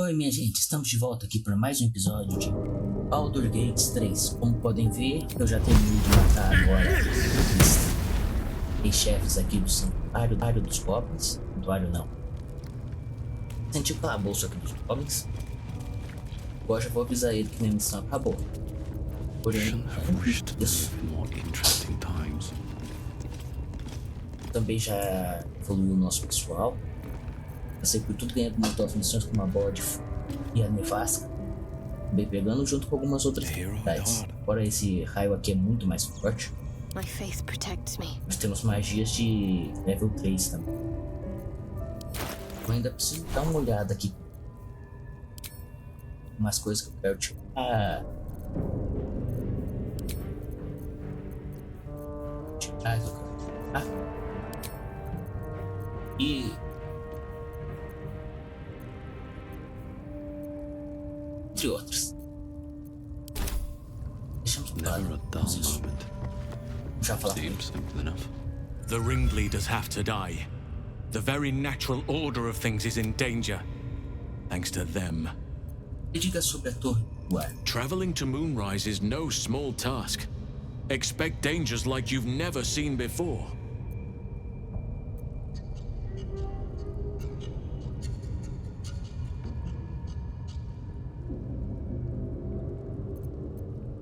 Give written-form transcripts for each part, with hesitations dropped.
Oi, minha gente, estamos de volta aqui para mais um episódio de Baldur 3. Como podem ver, eu já terminei de matar agora os 3 chefes aqui do santuário dos goblins. Santuário não. Senti o calabouço aqui dos goblins. Agora já vou avisar ele que minha missão acabou. Porém, isso. Também já evoluiu o nosso pessoal. Passei por tudo, ganhando muitas missões com uma bola de fogo e a nevasca. Acabei pegando junto com algumas outras habilidades. Fora esse raio aqui é muito mais forte. Nós temos magias de level 3 também. Eu ainda preciso dar uma olhada aqui. Umas coisas que eu quero tirar. E entre outros. Deixamos para já falar. The ringleaders have to die. The very natural order of things is in danger, thanks to them. E diga sobre a torre do ar. Traveling to Moonrise is no small task. Expect dangers like you've never seen before.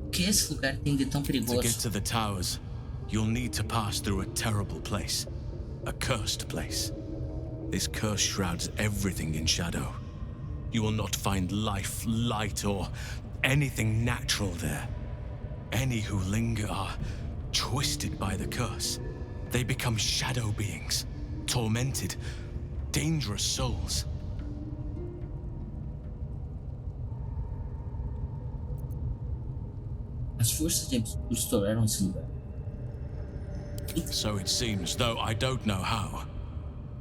O que esse lugar tem de tão perigoso? To get to the towers, you'll need to pass through a terrible place. A cursed place. This curse shrouds everything in shadow. You will not find life, light, or anything natural there. Any who linger are twisted by the curse. They become shadow beings, tormented, dangerous souls. As forças de Absurdo estouraram esse lugar. So it seems, though I don't know how.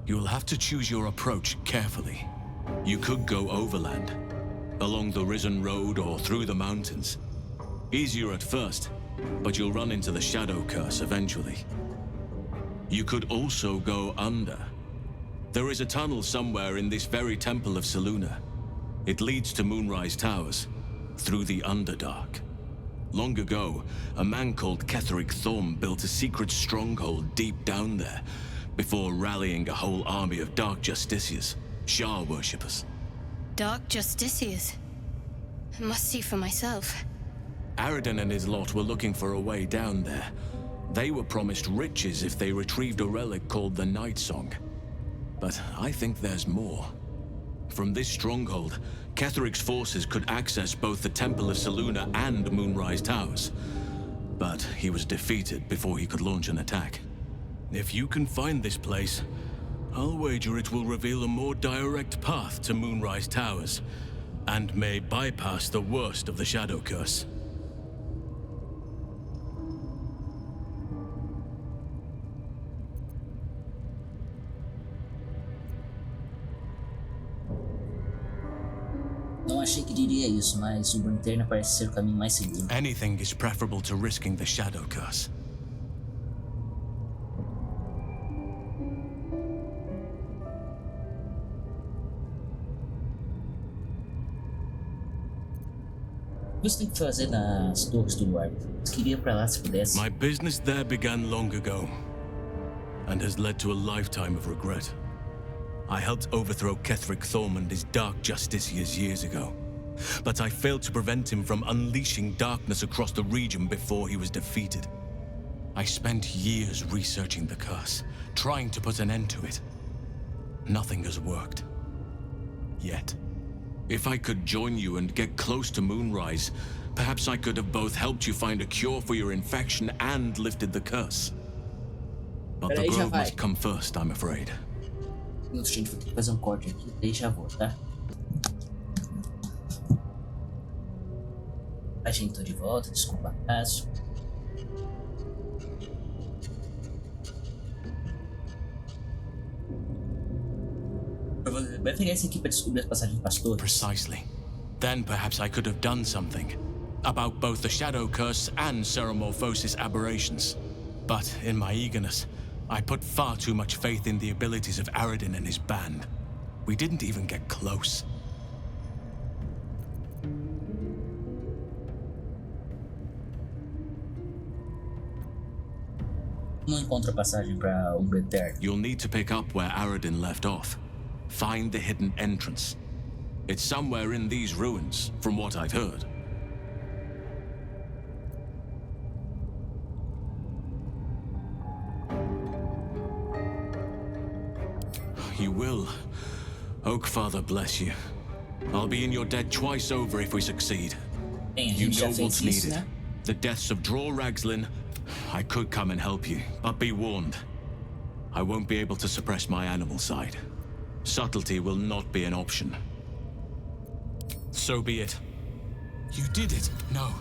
You will have to choose your approach carefully. You could go overland, along the Risen Road or through the mountains. Easier at first, but you'll run into the shadow curse eventually. You could also go under. There is a tunnel somewhere in this very temple of Selûne. It leads to Moonrise Towers, through the Underdark. Long ago, a man called Ketheric Thorm built a secret stronghold deep down there, before rallying a whole army of Dark Justiciars, Shah worshippers. Dark Justiciars? I must see for myself. Aridin and his lot were looking for a way down there. They were promised riches if they retrieved a relic called the Night Song. But I think there's more. From this stronghold, Ketheric's forces could access both the Temple of Selûne and Moonrise Towers. But he was defeated before he could launch an attack. If you can find this place, I'll wager it will reveal a more direct path to Moonrise Towers, and may bypass the worst of the Shadow Curse. Não achei que diria isso, mas o Lanterna parece ser o caminho mais seguro. Anything is preferable to risking the Shadow Curse. O que você tem que fazer nas torres do ar? Eu queria ir pra lá se pudesse. My business there began long ago, and has led to a lifetime of regret. I helped overthrow Ketheric Thorm and his Dark Justiciars years ago, but I failed to prevent him from unleashing darkness across the region before he was defeated. I spent years researching the curse, trying to put an end to it. Nothing has worked. Yet. If I could join you and get close to Moonrise, perhaps I could have both helped you find a cure for your infection and lifted the curse. But the grove must come first, I'm afraid. Gente, vou ter que fazer um corte aqui, daí já vou, tá? A gente tô de volta, desculpa acaso. Vai pegar esse aqui pra descobrir as passagens pastores. Precisely. Then perhaps I could have done something about both the Shadow Curse and Ceramorphosis aberrations. But in my eagerness, I put far too much faith in the abilities of Aridin and his band. We didn't even get close. Não encontra passagem para o eterno. You'll need to pick up where Aradin left off. Find the hidden entrance. It's somewhere in these ruins, from what I've heard. You will. Oakfather bless you. I'll be in your debt twice over if we succeed. Bem, a You gente já know fez what's isso, needed. né? The deaths of Draw Ragslin. I could come and help you, but be warned. I won't be able to suppress my animal side. Subtlety will not be an option. So be it. You did it. No,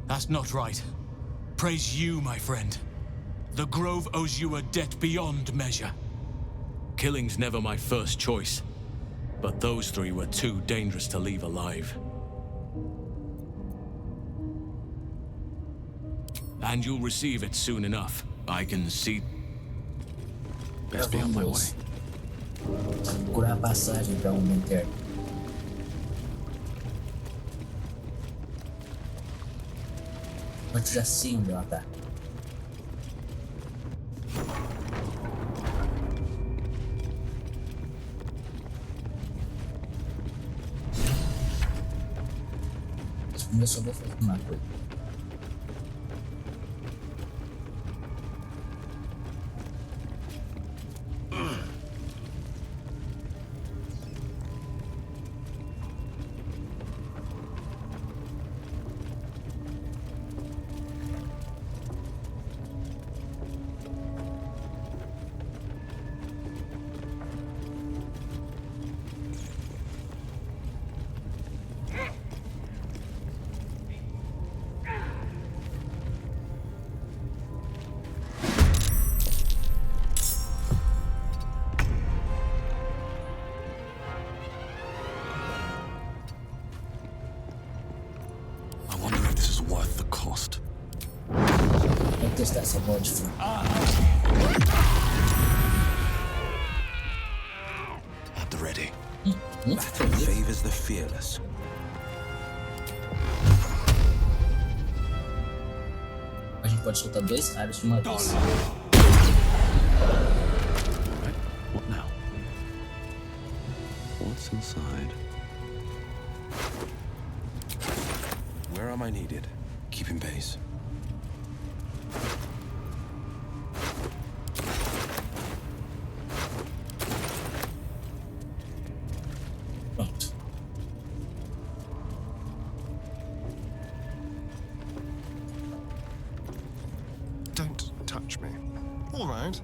that's not right. Praise you, my friend. The Grove owes you a debt beyond measure. Killing's never my first choice, but those three were too dangerous to leave alive. And you'll receive it soon enough. I can see. Best be on my way. Procurar a passagem para o eterno. Mas tu já sei onde ela tá. Mas primeiro eu só vou fazer uma coisa. Vamos testar essa bola de fogo. At the ready. Battle favors the fearless. A gente pode soltar 2 raios de uma vez. What now? What's inside? Where am I needed? Keeping pace. Pronto. Don't touch me. All right.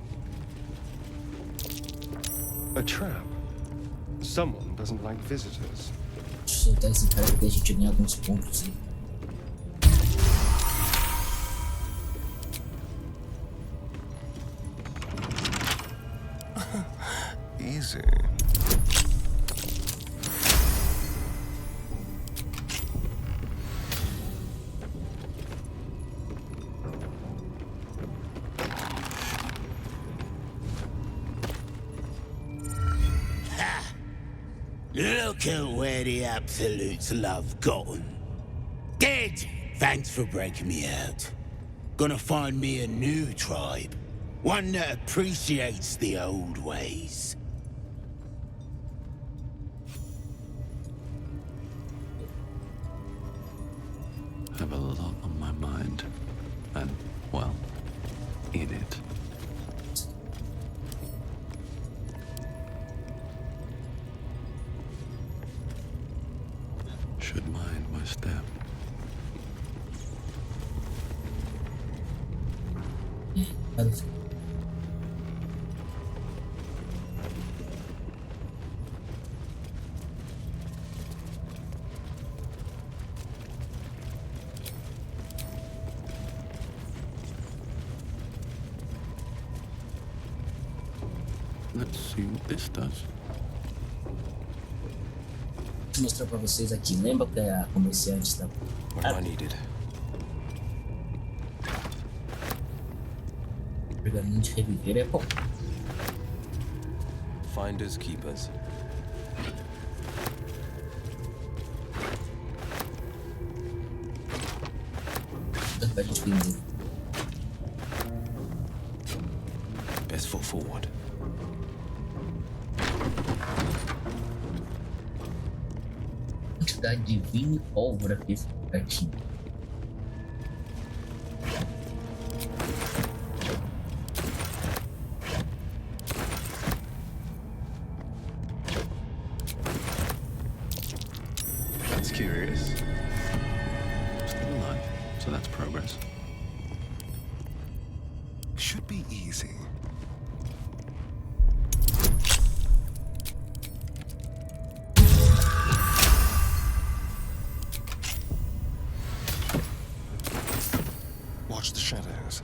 A trap. Someone doesn't like visitors. Deixa eu soltar esse cara porque a gente ganha alguns pontos aí. Easy. Look at where the absolutes love gotten. Dead! Thanks for breaking me out. Gonna find me a new tribe. One that appreciates the old ways. Have a lot on my mind. And, well, in it. Should mind my step. Cara, Let's see what this does. Vou mostrar pra vocês aqui. Lembra que a comerciante está What am I needed? pergaminho de reviver? É bom. Finders keepers. Dá pra gente vender. best foot forward. Quantidade de vinho e pólvora que esse cara tinha. That's curious. Still alive, so that's progress. Should be easy. Watch the shadows.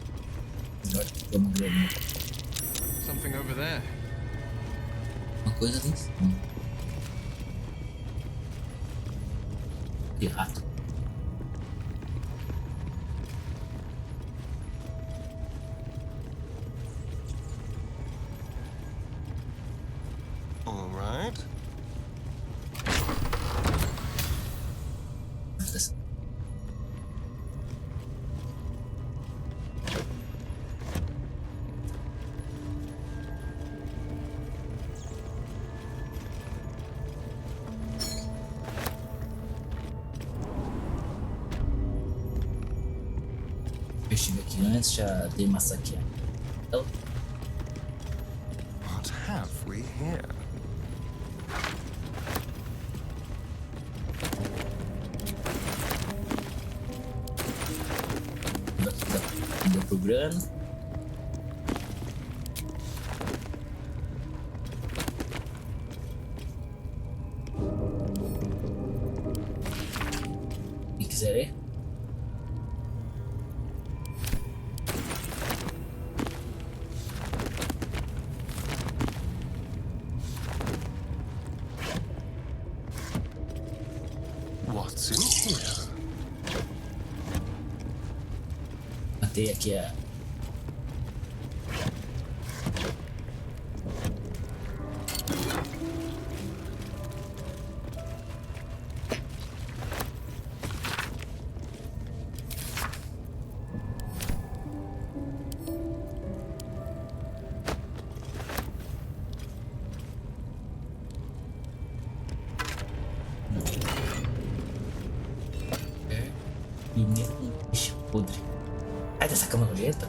Something over there. Uma coisa ali em cima. Que rato. All right. Eu estive aqui antes, já dei uma saqueada. Então, What have we here? ainda pro grano. E quiser ir? What's in here? Matei aqui a... E mesmo peixe podre. Sai dessa cama nojenta.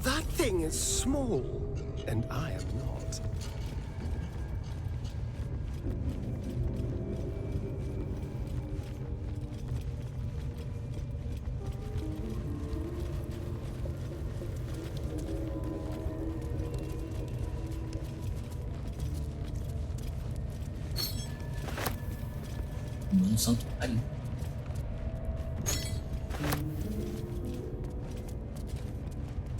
That thing is small, and I am not. Um santuário.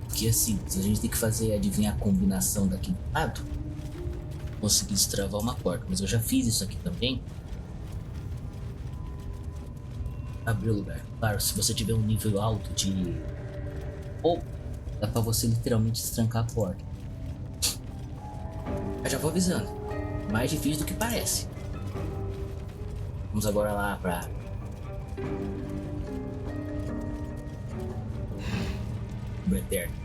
Porque assim, se a gente tem que fazer adivinhar a combinação daqui do lado, conseguir destravar uma porta. Mas eu já fiz isso aqui também. Abrir o lugar. Claro, se você tiver um nível alto de pouco, dá pra você literalmente destrancar a porta. Mas já vou avisando, mais difícil do que parece. Vamos agora lá pra... o Eterno.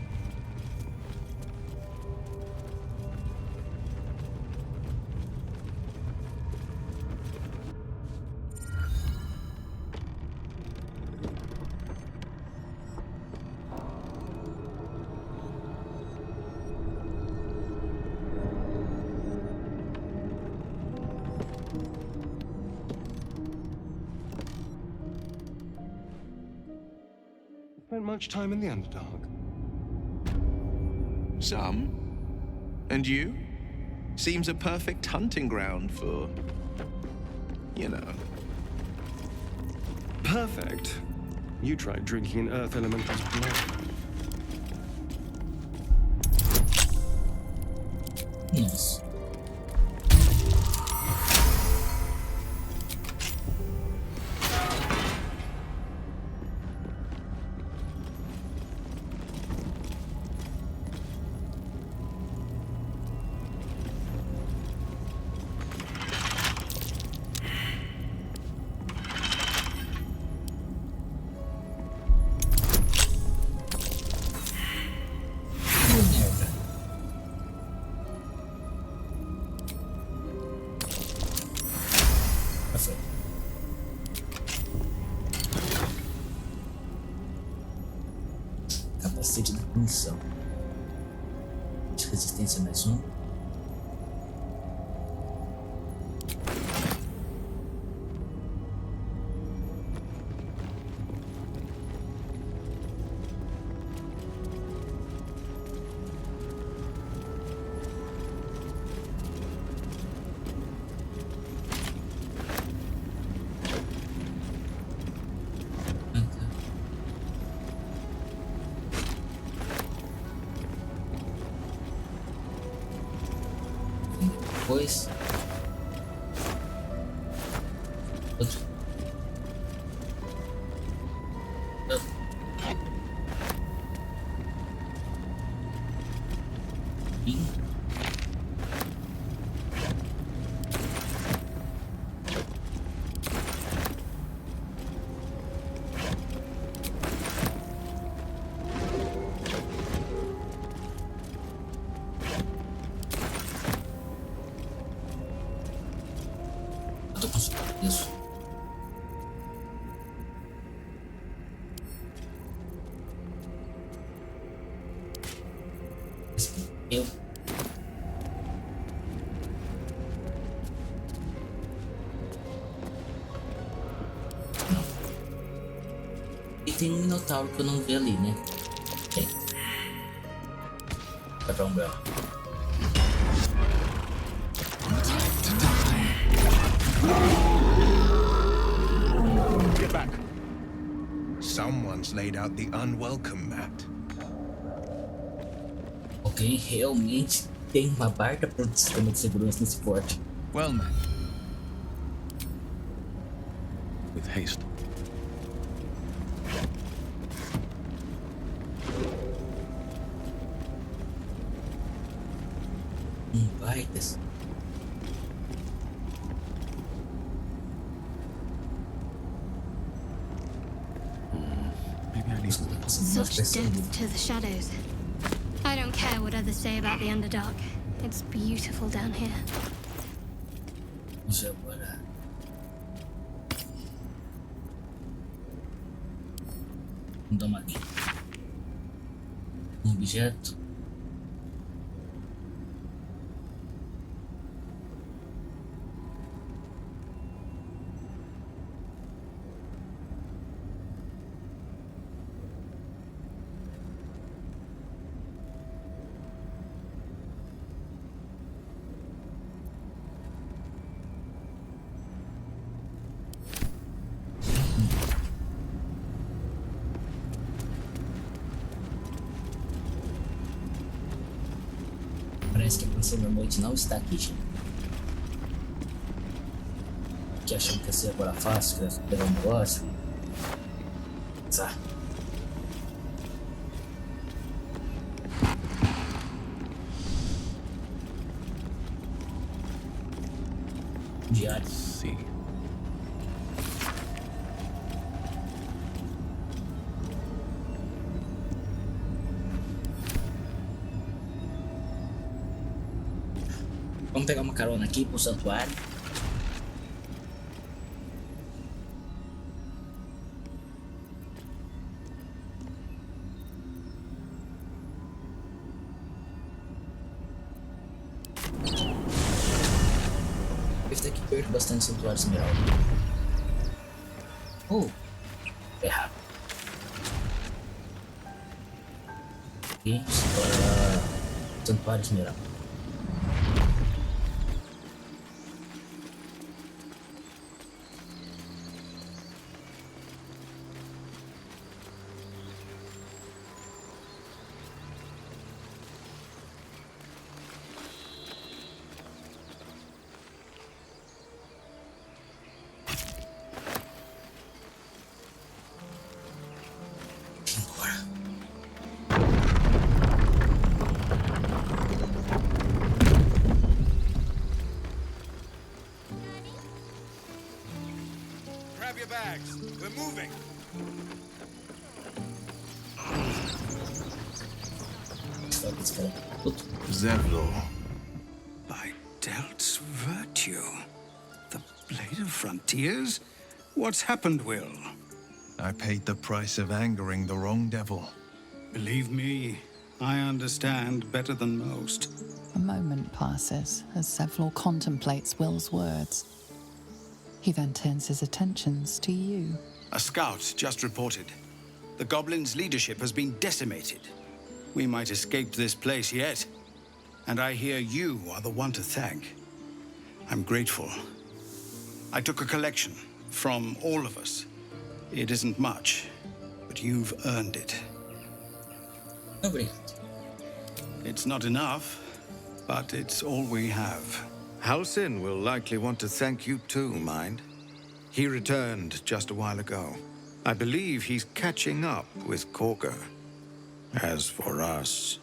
Spent much time in the Underdark. Some. And you? Seems a perfect hunting ground for, you know. Perfect. You tried drinking an Earth Elemental's blood. Nossa. Merda. Já foi. Capacete de punição. De resistência mais um. Depois outro. Ih. Eu tô conseguindo isso. Eu. Não. E tem um minotauro que eu não vi ali, né? Tem. Vai pra Umbrella. Get back. Someone's laid out the unwelcome mat. Ok, realmente tem uma baita pro sistema de segurança nesse forte. Well met. With haste. Baitas. Maybe I need Tá passando mais Such pressão depth dele. to the shadows. I don't care what others say about the Underdark. It's beautiful down here. Vamos ver agora. Vamos dar uma linha. Um objeto. Parece que a canção da noite não está aqui, gente. Que achando que ia ser agora fácil, que ia pegar um negócio. Tá. Diário. see. Vamos pegar uma carona aqui pro santuário. Deve ter aqui perto bastante santuário esmeralda. Oh, errado. Aqui, santuário esmeralda. We're moving. Zevlor. By Delt's virtue. The Blade of Frontiers? What's happened, Will? I paid the price of angering the wrong devil. Believe me, I understand better than most. A moment passes as Zevlor contemplates Will's words. He then turns his attentions to you. A scout just reported. The goblins' leadership has been decimated. We might escape this place yet. And I hear you are the one to thank. I'm grateful. I took a collection from all of us. It isn't much, but you've earned it. It's not enough, but it's all we have. Halsin will likely want to thank you too, mind. He returned just a while ago. I believe he's catching up with Korga. As for us...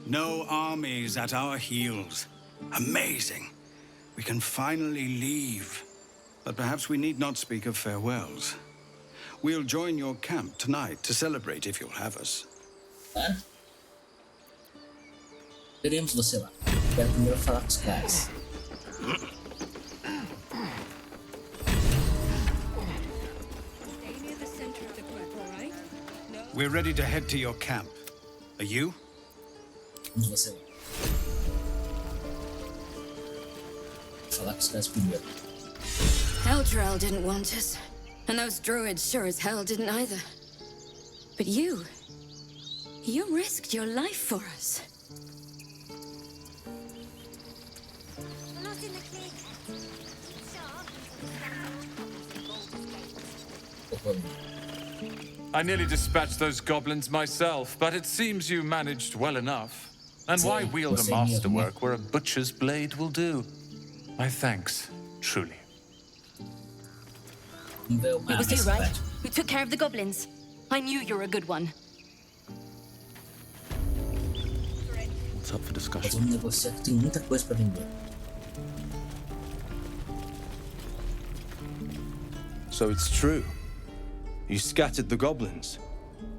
No armies at our heels. Amazing. We can finally leave. But perhaps we need not speak of farewells. We'll join your camp tonight to celebrate if you'll have us. Claro. Queremos você lá. Quero primeiro falar com os caras. We're ready to head to your camp. Are you? Vamos você lá. Falar com os caras primeiro. Eldrell didn't want us, and those druids sure as hell didn't either. But you risked your life for us. I nearly dispatched those goblins myself, but it seems you managed well enough. And why wield a masterwork where a butcher's blade will do? My thanks, truly. It was you, right? Who took care of the goblins. I knew you were a good one. What's up for discussion? Vamos negociar que tem muita coisa para vender. So it's true. You scattered the goblins.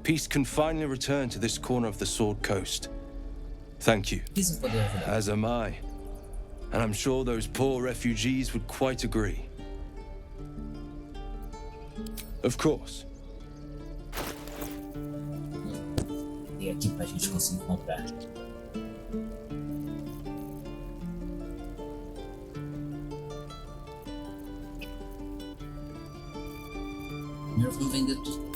Peace can finally return to this corner of the Sword Coast. Thank you. As am I. And I'm sure those poor refugees would quite agree. Of course. E aqui pra gente conseguir comprar. Primeiro vamos vender tudo.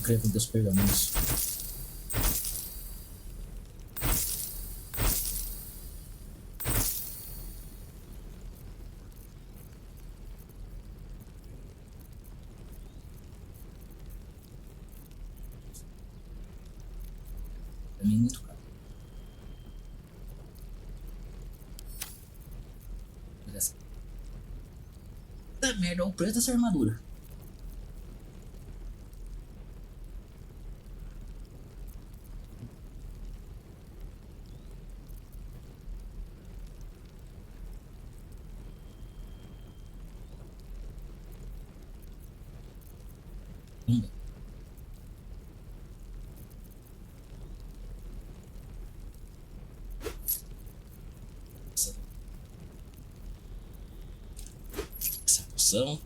Creio dos pergaminhos. Pra mim é muito caro. Beleza. Da merda, olha o preço dessa armadura. Essa poção.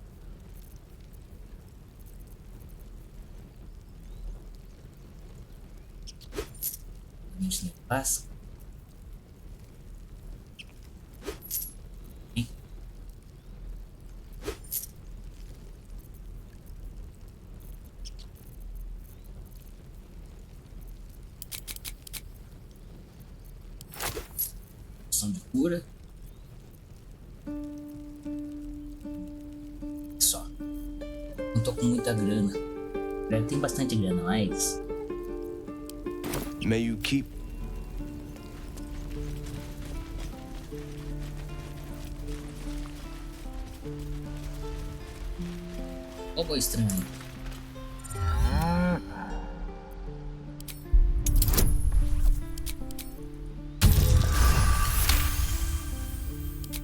A gente não passa. poção de cura. Só. Não tô com muita grana. Tem bastante grana, mas... May you keep... Robô estranho.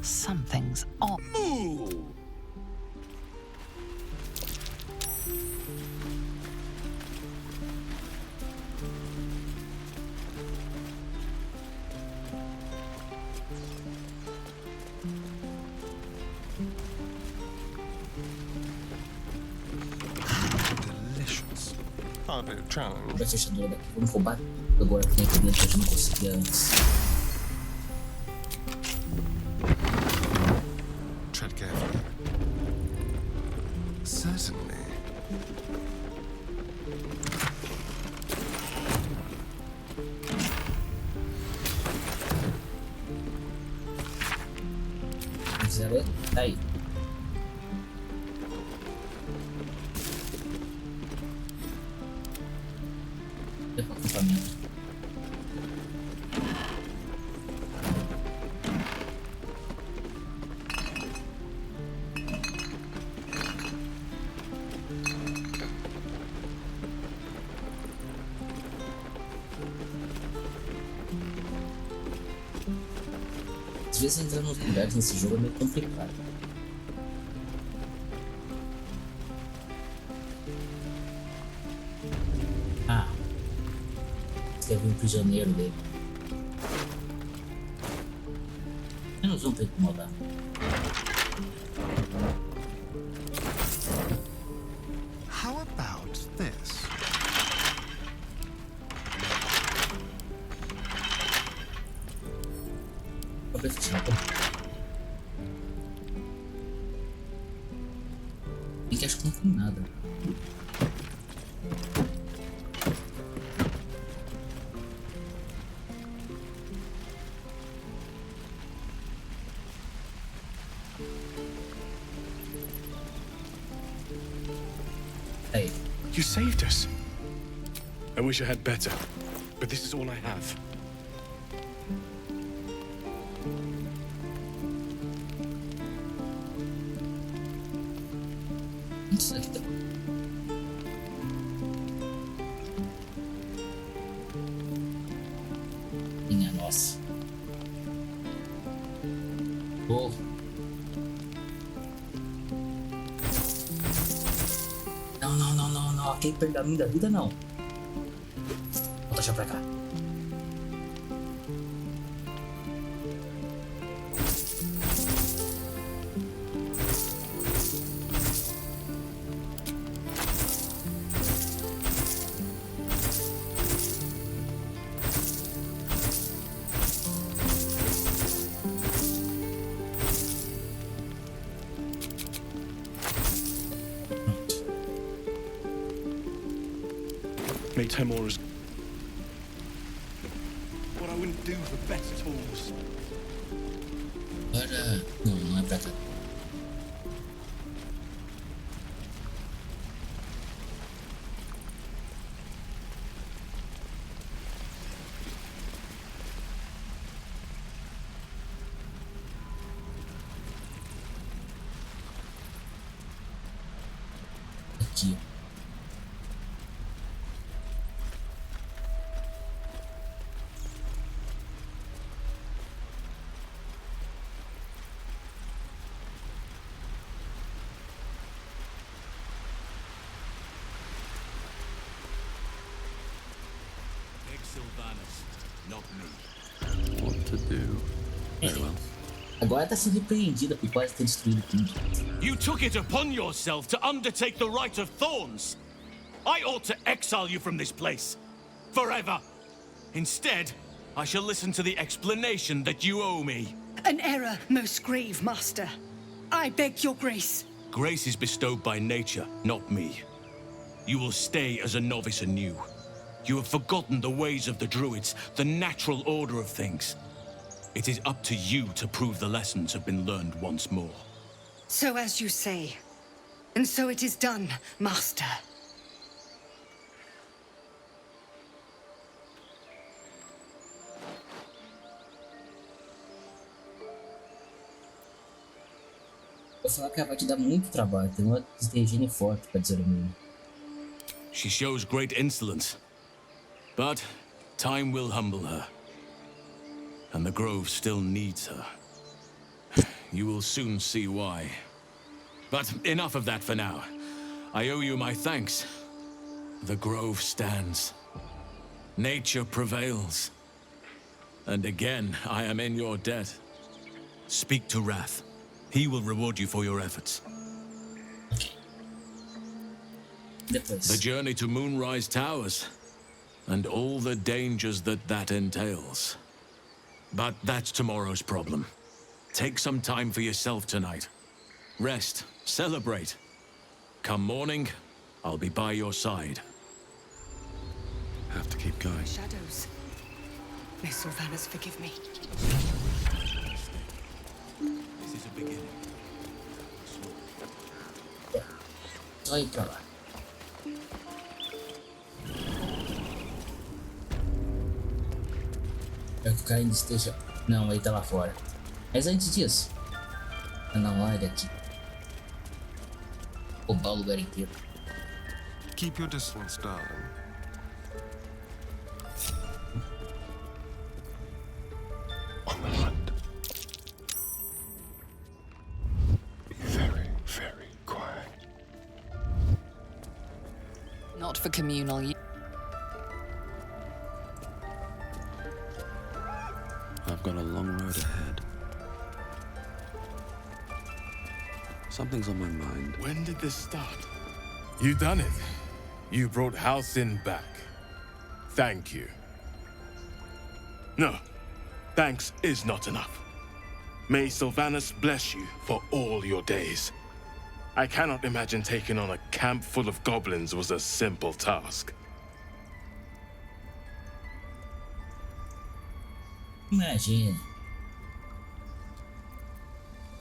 Something's off. Delicious. Hardly a challenge. Pra fechadura daqui, vamos roubar agora que tem aqui dentro que a gente não conseguia antes. Tread carefully. Certainly. Zero, tá aí. Acampamento. Às vezes entrar nos lugares nesse jogo é meio complicado. Ah, teve um prisioneiro dele. Menos um pra incomodar. How about this? Vou ver se chapa. E que acho que não tem nada. Hey. You saved us. I wish I had better, but this is all I have. Insecto. Minha nossa. Oh. Não. Aquele pergaminho da vida não. Vou deixar pra cá. Make Temora's... What I wouldn't do for better tools. Agora... Não é pra cá. Aqui. What to do? Very well. Agora tá sendo repreendida por quase ter destruído tudo. You took it upon yourself to undertake the Rite of Thorns. I ought to exile you from this place. Forever. Instead, I shall listen to the explanation that you owe me. An error, most grave master. I beg your grace. Grace is bestowed by nature, not me. You will stay as a novice anew. You have forgotten the ways of the druids, the natural order of things. It is up to you to prove the lessons have been learned once more. So as you say. And so it is done, Master. Vou falar que ela vai te dar muito trabalho. Tem uma higiene forte, pra dizer o mínimo. She shows great insolence. But time will humble her. And the Grove still needs her. You will soon see why. But enough of that for now. I owe you my thanks. The Grove stands. Nature prevails. And again, I am in your debt. Speak to Wrath. He will reward you for your efforts. The journey to Moonrise Towers, and all the dangers that entails. But that's tomorrow's problem. Take some time for yourself tonight. Rest, celebrate. Come morning, I'll be by your side. Have to keep going. Shadows. May Sylvanas forgive me. This is a beginning. Só ir pra lá. Vai ficar ainda esteja. Não, ele tá lá fora. Mas antes disso, não, olha aqui. Roubar o lugar inteiro. Keep your distance, darling. On the hunt. Be very, very quiet. Not for communal use. I've got a long road ahead. Something's on my mind. When did this start? You done it. You brought Halcyon back. Thank you. No, thanks is not enough. May Sylvanas bless you for all your days. I cannot imagine taking on a camp full of goblins was a simple task. Imagina.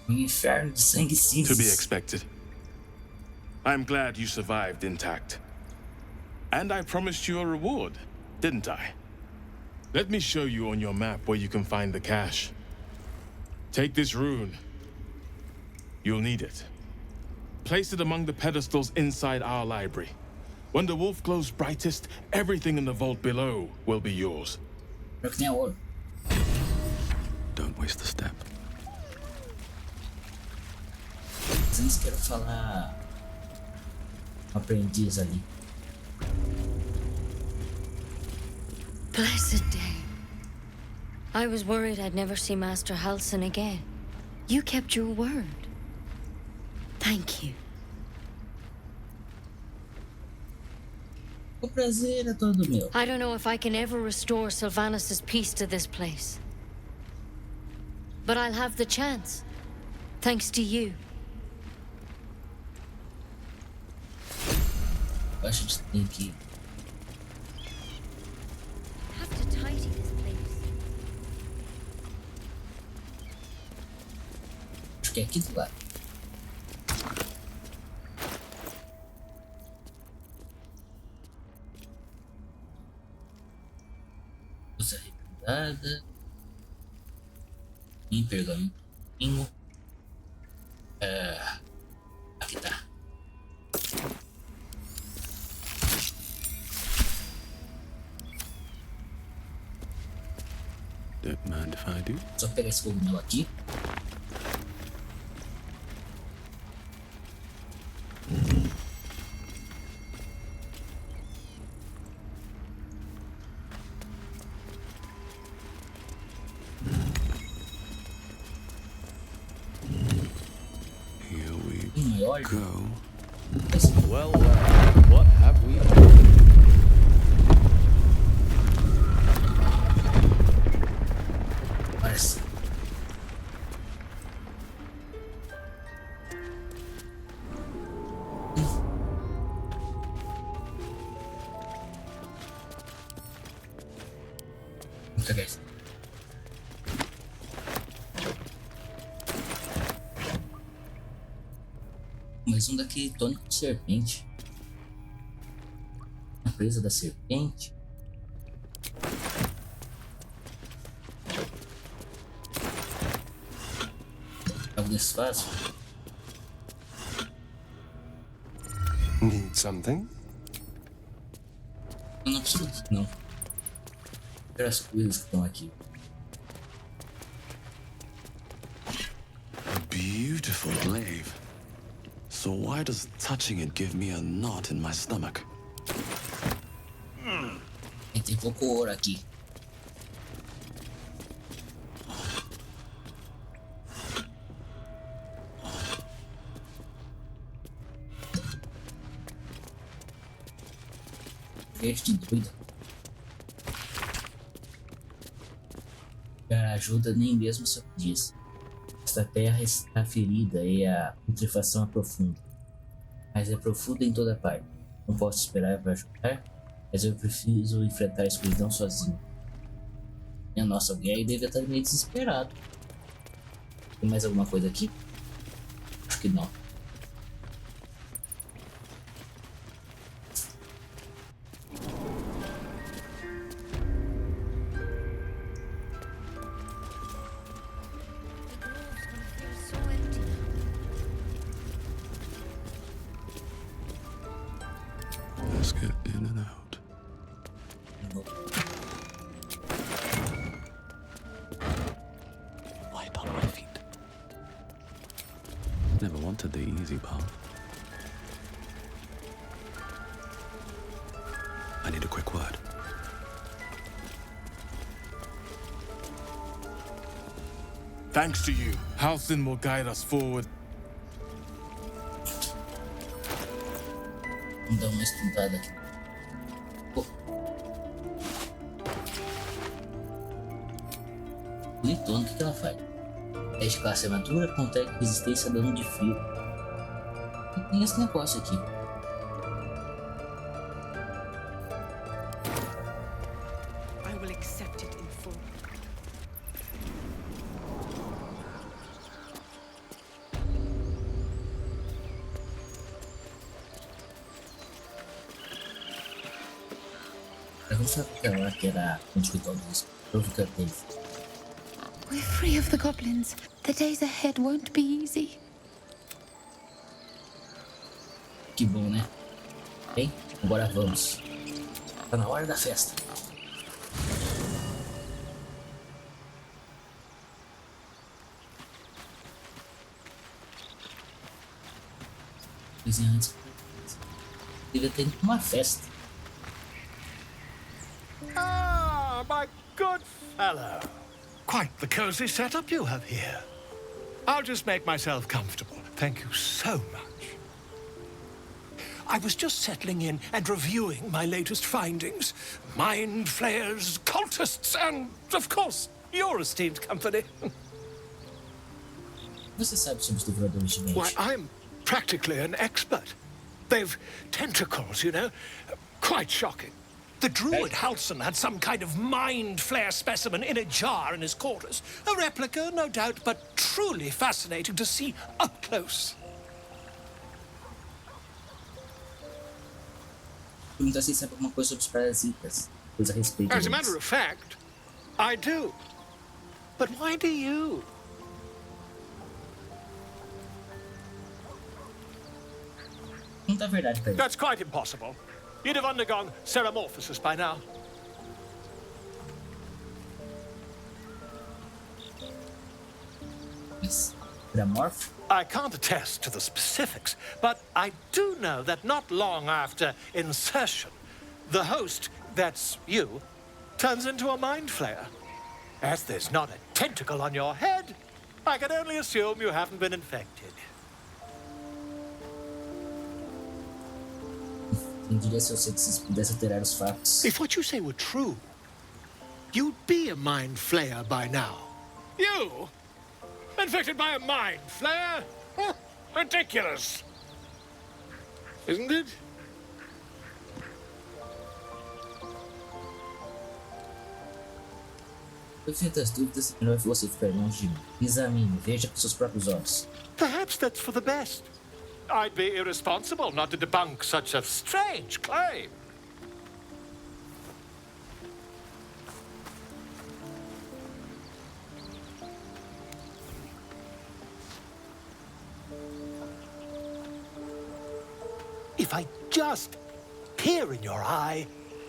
Inferno de sangue cinza. To be expected. I'm glad you survived intact. And I promised you a reward, didn't I? Let me show you on your map where you can find the cache. Take this rune. You'll need it. Place it among the pedestals inside our library. When the wolf glows brightest, everything in the vault below will be yours. Don't waste a step. Antes quero falar aprendiz ali. Blessed day. I was worried I'd never see Master Halcyon again. You kept your word. Thank you. O prazer é todo meu. I don't know if I can ever restore Sylvanas' peace to this place. But I'll have the chance. Thanks to you. Acho que tem que Have to tidy this place. acho que é aqui do lado. Usa arrebentada. Em pergaminho. Aqui tá. Don't mind if I do. Só pegar esse cogumelo aqui. Here we go. Well, what have we done? Parece. Vou pegar isso. Mais um daquele tônico de serpente. A presa da serpente. Algo desse fácil. Need something? Eu não preciso disso, não. Quero as coisas que estão aqui. A beautiful glaive. So why does touching it give me a knot in my stomach? Tem pouco ouro aqui. Este doido. A ajuda nem mesmo se eu diz. Esta terra está ferida e a putrefação é profunda. Mas é profunda em toda parte. Não posso esperar para ajudar, mas eu preciso enfrentar a escuridão sozinho. E a nossa guerra deve estar meio desesperado. Tem mais alguma coisa aqui? Acho que não. Let's get in and out. Light on my feet. Never wanted the easy path. I need a quick word. Thanks to you, Halsin will guide us forward. Vamos dar uma estudada aqui. Pô. Bonitona, o que ela faz? É de classe armadura, consegue resistência a dano de frio. E tem esse negócio aqui. I will accept it in full. Vamos saber aquela que era um hospital disso. Eu ficar dele. We're free of the goblins. The days ahead won't be easy. Que bom, né? Bem, agora vamos. Tá na hora da festa. Pois é, antes. Devia ter ido pra uma festa. Ah, my good fellow. Quite the cozy setup you have here. I'll just make myself comfortable. Thank you so much. I was just settling in and reviewing my latest findings. Mind flayers, cultists, and, of course, your esteemed company. Você sabe sobre os devoradores de mente? Why, I'm practically an expert. They've tentacles, you know. Quite shocking. The druid Halsin had some kind of mind flare specimen in a jar in his quarters. A replica, no doubt, but truly fascinating to see up close. Perguntar se sabe alguma coisa sobre os parasitas. Coisa a respeito As a deles. matter of fact, I do. But why do you? Conta a verdade pra ele. That's quite impossible. You'd have undergone ceramorphosis by now. Ceramorph? I can't attest to the specifics, but I do know that not long after insertion, the host, that's you, turns into a mind flayer. As there's not a tentacle on your head, I can only assume you haven't been infected. Quem diria se você pudesse alterar os fatos? If what you say were true, you'd be a mind flayer by now. You? Infected by a mind flayer? Huh, ridiculous. Isn't it? Eu fiz as dúvidas, melhor você ficar longe de mim. Examine, veja com seus próprios olhos. Perhaps that's for the best. I'd be irresponsible not to debunk such a strange claim. If I just peer in your eye,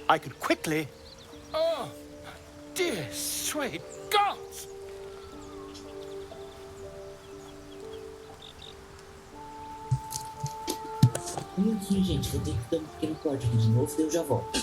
I could quickly... Oh, dear sweet gods! Um minutinho, gente, eu tenho que dar um pequeno corte aqui de novo e eu já volto.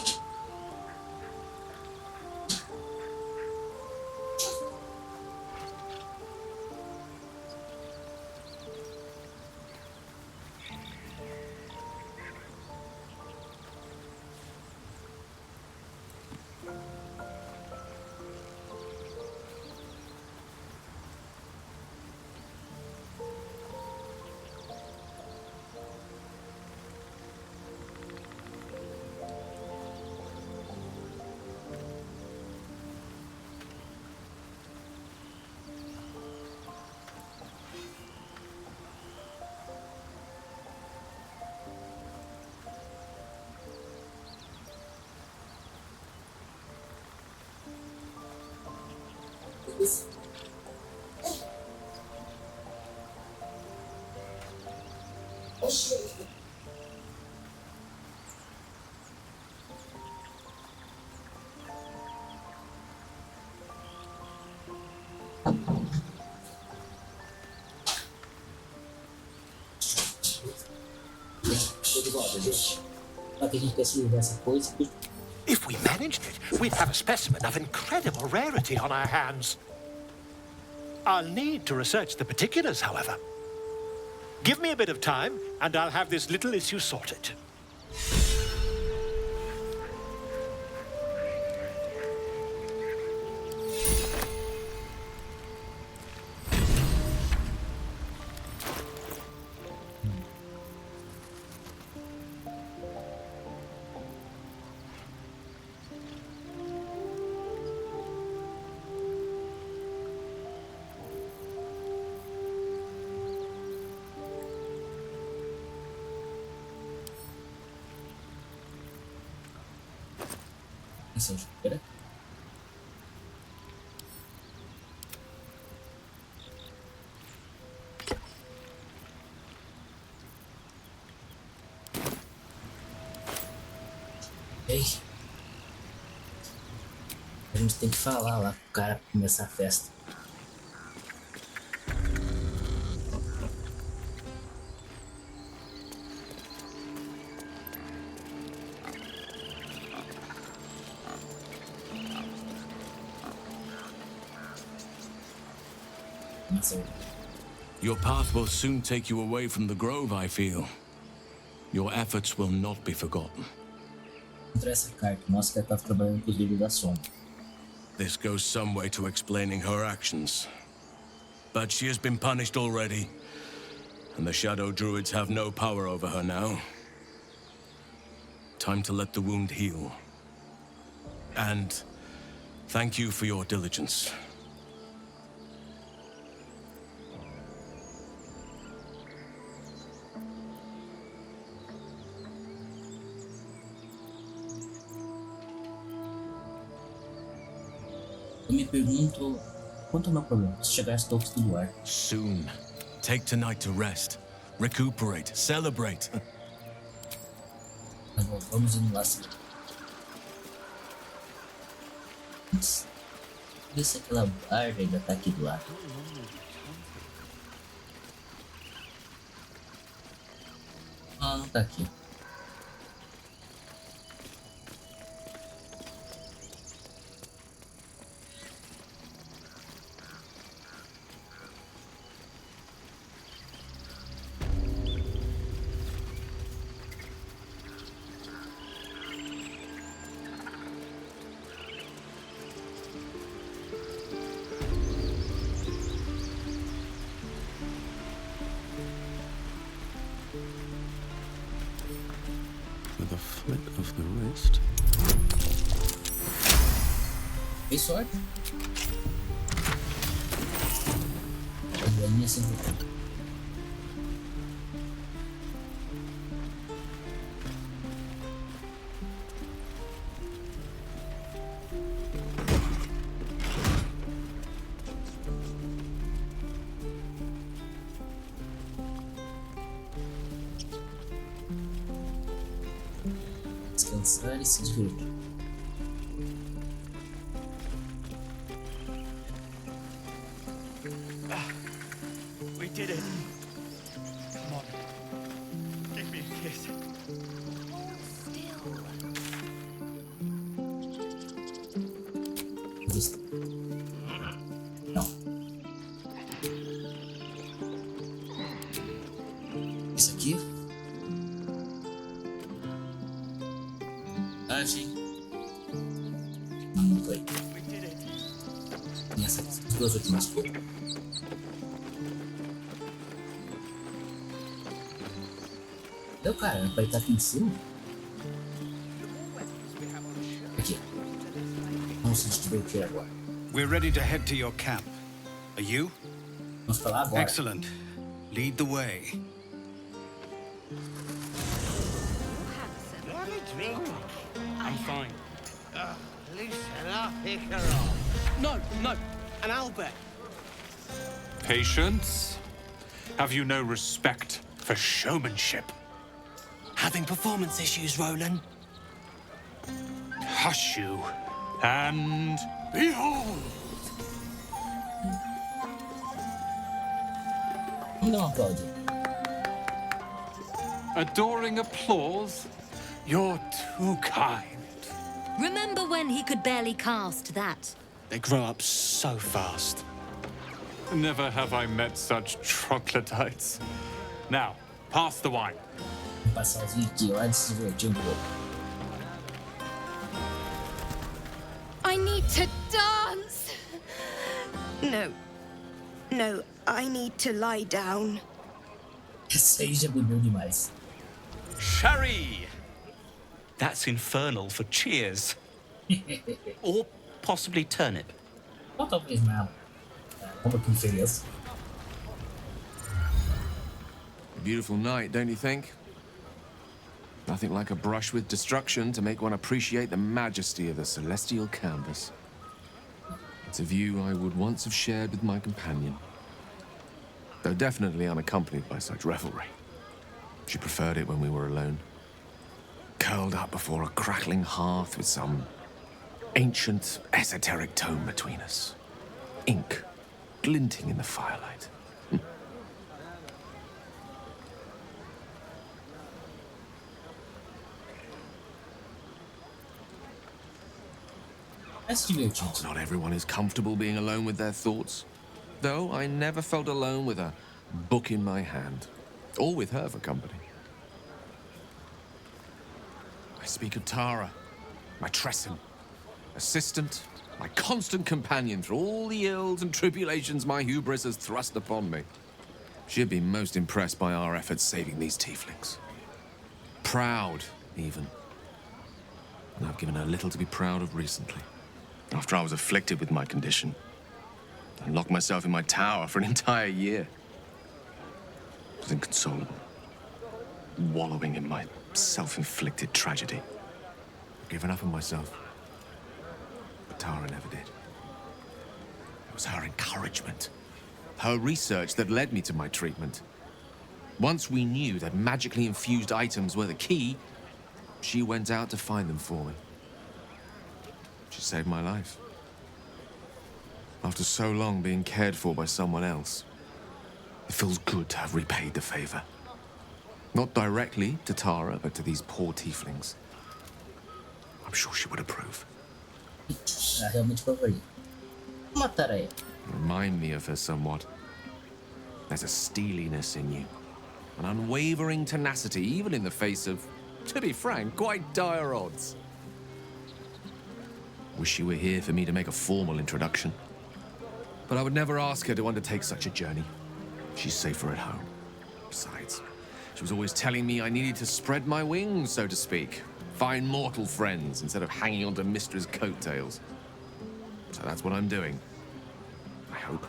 If we managed it, we'd have a specimen of incredible rarity on our hands. I'll need to research the particulars, however. Give me a bit of time, and I'll have this little issue sorted. Espera. Ei. A gente tem que falar lá pro cara começar a festa. Your path will soon take you away from the grove, I feel. Your efforts will not be forgotten. Essa carta mostra que ela está trabalhando com os livros da sombra. This goes some way to explaining her actions. But she has been punished already, and the Shadow Druids have no power over her now. Time to let the wound heal. And thank you for your diligence. Eu me pergunto quanto é o meu problema se chegar aos topos do lugar. Soon. Take tonight to rest, recuperate, celebrate. Mas vamos indo lá sim. Vê se aquela barra ainda tá aqui do lado. Ah, não tá aqui. With a flick of the wrist. Tem sorte. A minha sempre. descansar e se divertir. We did it. Come on. Give me a kiss. Não. Isso aqui? Achei. Não foi. E essas duas últimas foram. Deu, cara, pra ele estar aqui em cima. Aqui. Vamos se divertir agora. We're ready to head to your camp. Are you? Vamos pra lá agora. Excellent. Lead the way. I'm fine. Loosen up, Hickory. No, an Albert. Patience? Have you no respect for showmanship? Having performance issues, Roland. Hush you, and behold! Não aplaude. Adoring applause? You're too kind. Remember when he could barely cast that? They grow up so fast. Never have I met such troglodytes. Now, pass the wine. Passar aqui, ó, de se divertir pouco. I need to dance. No, I need to lie down. Esse aí já bebeu demais. Sherry! That's infernal for cheers. Or possibly turnip. Ou talvez não. Como que diferença? A beautiful night, don't you think? Nothing like a brush with destruction to make one appreciate the majesty of the celestial canvas. It's a view I would once have shared with my companion, though definitely unaccompanied by such revelry. She preferred it when we were alone, curled up before a crackling hearth with some ancient, esoteric tome between us, ink glinting in the firelight. Not everyone is comfortable being alone with their thoughts, though I never felt alone with a book in my hand, or with her for company. I speak of Tara, my Tresson, assistant, my constant companion through all the ills and tribulations my hubris has thrust upon me. She'd be most impressed by our efforts saving these tieflings. Proud, even. And I've given her little to be proud of recently. After I was afflicted with my condition, and locked myself in my tower for an entire year. I was inconsolable, wallowing in my self-inflicted tragedy. I've given up on myself, but Tara never did. It was her encouragement, her research that led me to my treatment. Once we knew that magically infused items were the key, she went out to find them for me. She saved my life. After so long being cared for by someone else, it feels good to have repaid the favor. Not directly to Tara, but to these poor tieflings. I'm sure she would approve. Remind me of her somewhat. There's a steeliness in you, an unwavering tenacity, even in the face of, to be frank, quite dire odds. Wish you were here for me to make a formal introduction. But I would never ask her to undertake such a journey. She's safer at home. Besides, she was always telling me I needed to spread my wings, so to speak. Find mortal friends instead of hanging onto Mistra's coattails. So that's what I'm doing. I hope.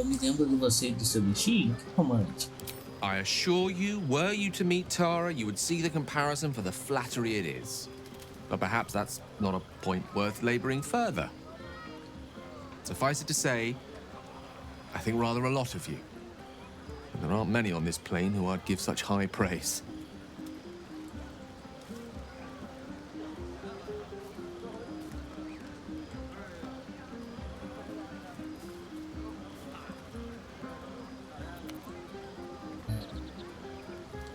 Eu me lembro de você e do seu bichinho, que romântico. I assure you, were you to meet Tara, you would see the comparison for the flattery it is. but perhaps that's not a point worth laboring further. Suffice it to say, I think rather a lot of you. And there aren't many on this plane who I'd give such high praise.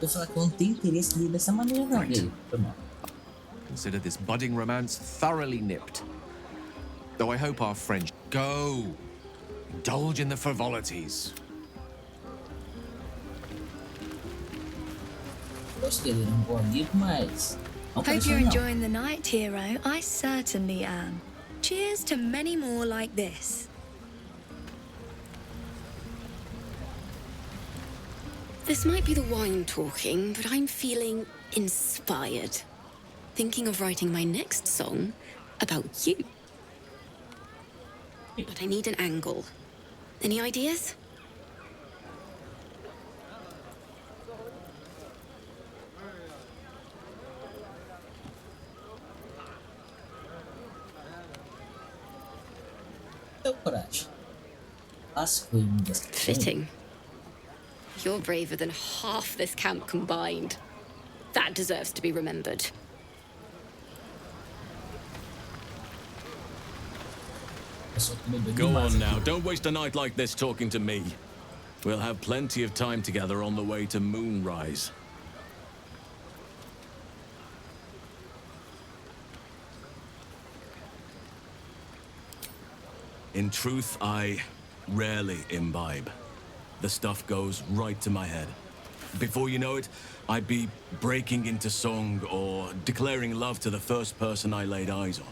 Eu falar que eu não tenho interesse nele dessa maneira, não. Right. Consider this budding romance thoroughly nipped. Though I hope our friendship... Go! Indulge in the frivolities. Gosto dele, é bom amigo, mas... Hope you're enjoying the night, hero. I certainly am. Cheers to many more like this. This might be the wine talking, but I'm feeling inspired. Thinking of writing my next song about you. But I need an angle. Any ideas? Fitting. You're braver than half this camp combined. That deserves to be remembered. Go on now, don't waste a night like this talking to me. We'll have plenty of time together on the way to moonrise. In truth, I rarely imbibe. The stuff goes right to my head. Before you know it, I'd be breaking into song or declaring love to the first person I laid eyes on.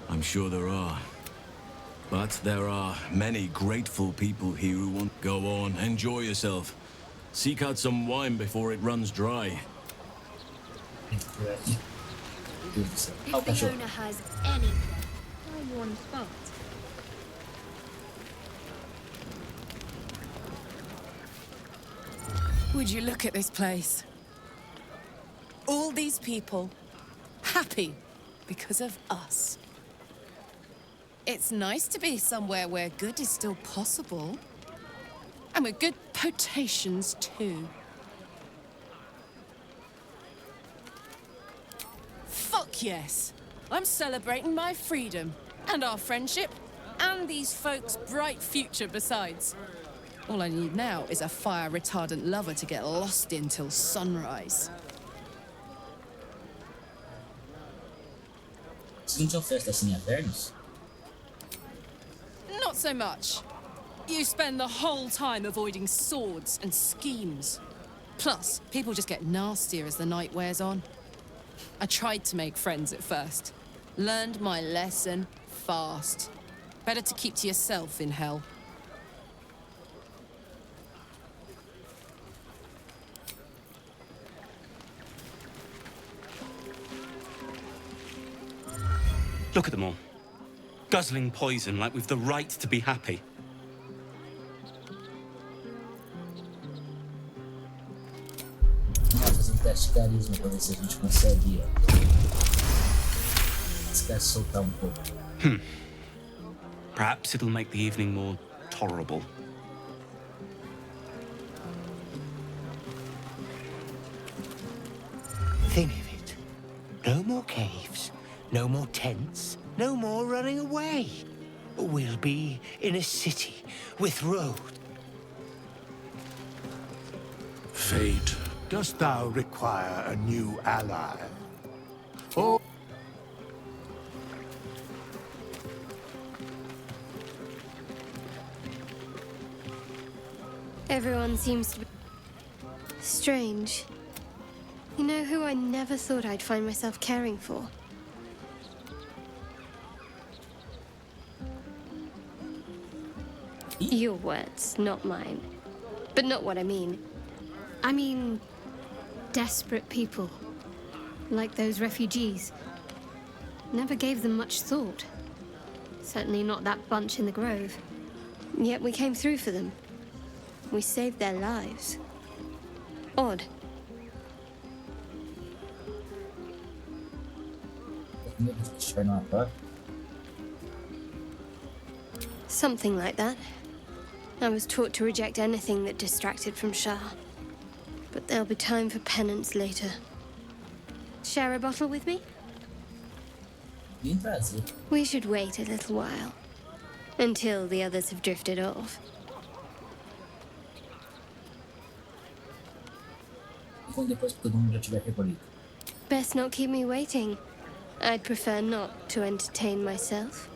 I'm sure there are. But there are many grateful people here who want... Go on, enjoy yourself. Seek out some wine before it runs dry. If Fiona has any... Why are you on the spot? Would you look at this place? All these people, happy because of us. It's nice to be somewhere where good is still possible. And with good potations, too. Fuck yes! I'm celebrating my freedom, and our friendship, and these folks' bright future besides. All I need now is a fire-retardant lover to get lost in till sunrise. Festa assim abertos? Not so much. You spend the whole time avoiding swords and schemes. Plus, people just get nastier as the night wears on. I tried to make friends at first. Learned my lesson fast. Better to keep to yourself in hell. Look at them all. Guzzling poison like we've the right to be happy. Vamos fazer teste de carisma pra ver se a gente consegue soltar pouco. Perhaps it'll make the evening more tolerable. Think of it. No more caves, no more tents, no more running away. We'll be in a city with roads. Fate. Dost thou require a new ally? Or... Everyone seems to be strange. You know who I never thought I'd find myself caring for? Your words, not mine. But not what I mean. I mean, desperate people. Like those refugees. Never gave them much thought. Certainly not that bunch in the grove. Yet we came through for them. We saved their lives. Odd. Something like that. I was taught to reject anything that distracted from Shah. But there'll be time for penance later. Share a bottle with me? We should wait a little while. Until the others have drifted off. Best not keep me waiting. I'd prefer not to entertain myself.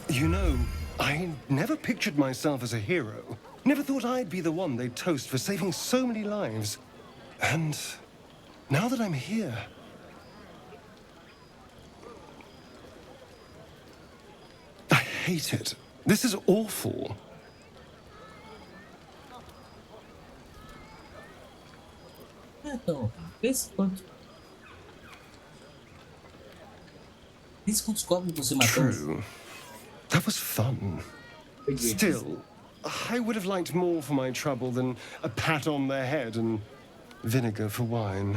You know, I never pictured myself as a hero. Never thought I'd be the one they'd toast for saving so many lives. And now that I'm here... I hate it. This is awful. True. That was fun. Still, I would have liked more for my trouble than a pat on the head and vinegar for wine.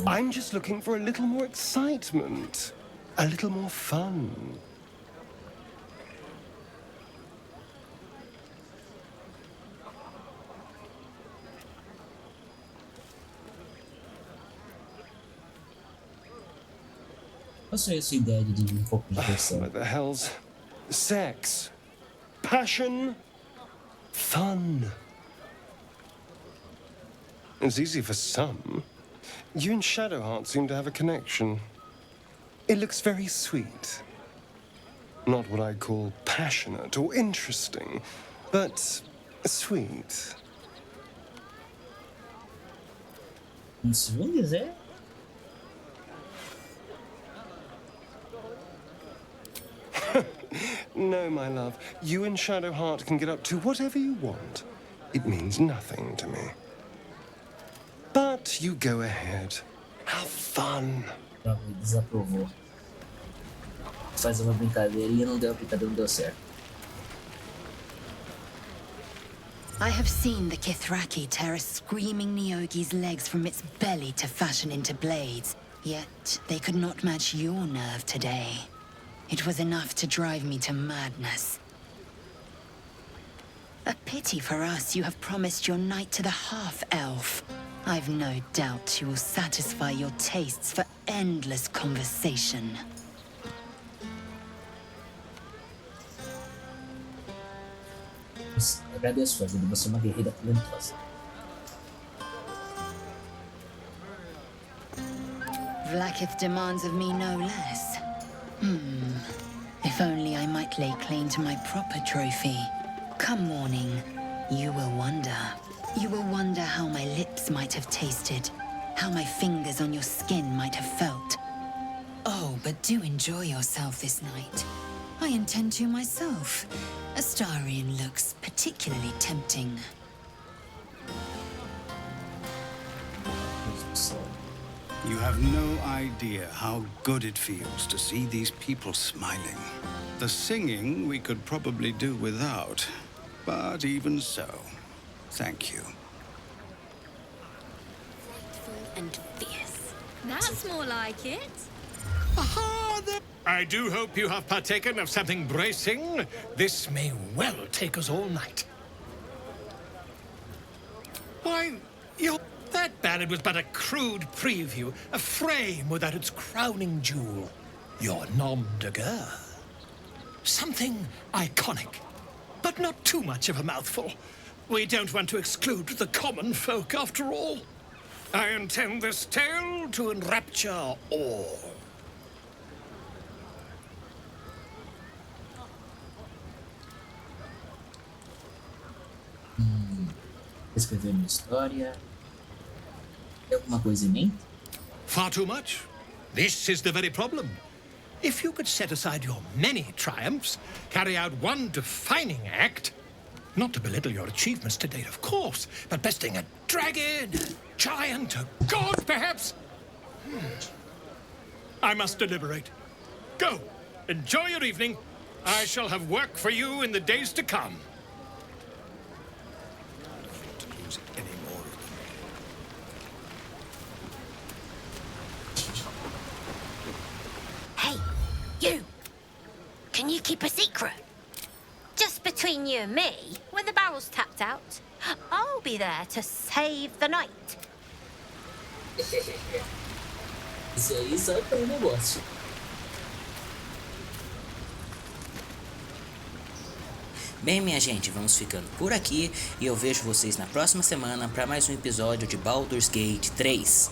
I'm just looking for a little more excitement, a little more fun. What the hell's sex, passion, fun? It's easy for some. You and Shadowheart seem to have a connection. It looks very sweet. Not what I'd call passionate or interesting, but sweet. Swing, is it? No, my love. You and Shadowheart can get up to whatever you want. It means nothing to me. But you go ahead. Have fun. Desaprovou. Faz uma brincadeira e não deu, a brincadeira não deu certo. I have seen the Kithraki tear a screaming Nyogi's legs from its belly to fashion into blades. Yet they could not match your nerve today. It was enough to drive me to madness. A pity for us you have promised your night to the half-elf. I've no doubt you will satisfy your tastes for endless conversation. Agradeço a ajuda, você é uma guerreira talentosa. Vlaakith demands of me no less. If only I might lay claim to my proper trophy. Come morning, you will wonder. You will wonder how my lips might have tasted, how my fingers on your skin might have felt. Oh, but do enjoy yourself this night. I intend to myself. Astarion looks particularly tempting. You have no idea how good it feels to see these people smiling. The singing we could probably do without, but even so, thank you. And fierce. That's more like it. Aha! I do hope you have partaken of something bracing. This may well take us all night. Why, that ballad was but a crude preview, a frame without its crowning jewel. Your nom de guerre. Something iconic, but not too much of a mouthful. We don't want to exclude the common folk, after all. I intend this tale to enrapture all. Escrever uma história. Tem alguma coisa em mente? Far too much. This is the very problem. If you could set aside your many triumphs, carry out one defining act, not to belittle your achievements to date, of course, but besting a dragon, a giant, a god, perhaps. I must deliberate. Go, enjoy your evening. I shall have work for you in the days to come. Hey, you! Can you keep a secret? Just between you and me, when the barrel's tapped out, I'll be there to save the night. Isso aí sabe para o negócio. Bem, minha gente, vamos ficando por aqui e eu vejo vocês na próxima semana para mais um episódio de Baldur's Gate 3.